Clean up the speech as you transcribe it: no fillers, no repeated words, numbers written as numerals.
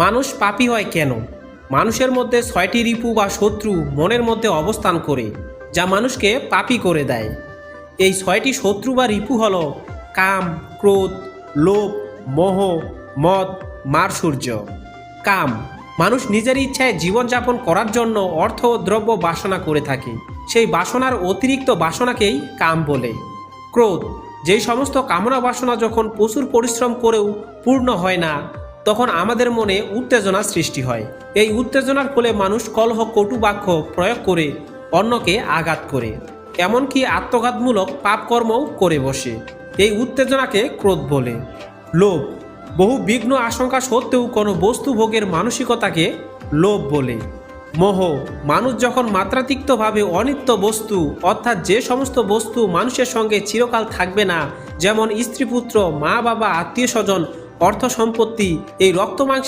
মানুষ পাপী হয় কেন? মানুষের মধ্যে ৬টি রিপু বা শত্রু মনের মধ্যে অবস্থান করে, যা মানুষকে পাপী করে দেয়। এই ৬টি শত্রু বা রিপু হল কাম, ক্রোধ, লোভ, মোহ, মদ, মাৎসর্য। কাম, মানুষ নিজের ইচ্ছায় জীবনযাপন করার জন্য অর্থ ও দ্রব্য বাসনা করে থাকে। সেই বাসনার অতিরিক্ত বাসনাকেই কাম বলে। ক্রোধ, যেই সমস্ত কামনা বাসনা যখন প্রচুর পরিশ্রম করেও পূর্ণ হয় না, তখন আমাদের মনে উত্তেজনা সৃষ্টি হয়। এই উত্তেজনার ফলে মানুষ কলহ, কটু বাক্য প্রয়োগ করে অন্যকে আঘাত করে, এমনকি আত্মঘাতমূলক পাপকর্মও করে বসে। এই উত্তেজনাকে ক্রোধ বলে। লোভ, বহু বিঘ্ন আশঙ্কা সত্ত্বেও কোনো বস্তু ভোগের মানসিকতাকে লোভ বলে। মোহ, মানুষ যখন মাত্রাতিরিক্তভাবে অনিত্য বস্তু, অর্থাৎ যে সমস্ত বস্তু মানুষের সঙ্গে চিরকাল থাকবে না, যেমন স্ত্রী, পুত্র, মা বাবা, আত্মীয় স্বজন, অর্থ সম্পত্তি, এই রক্ত মাংসের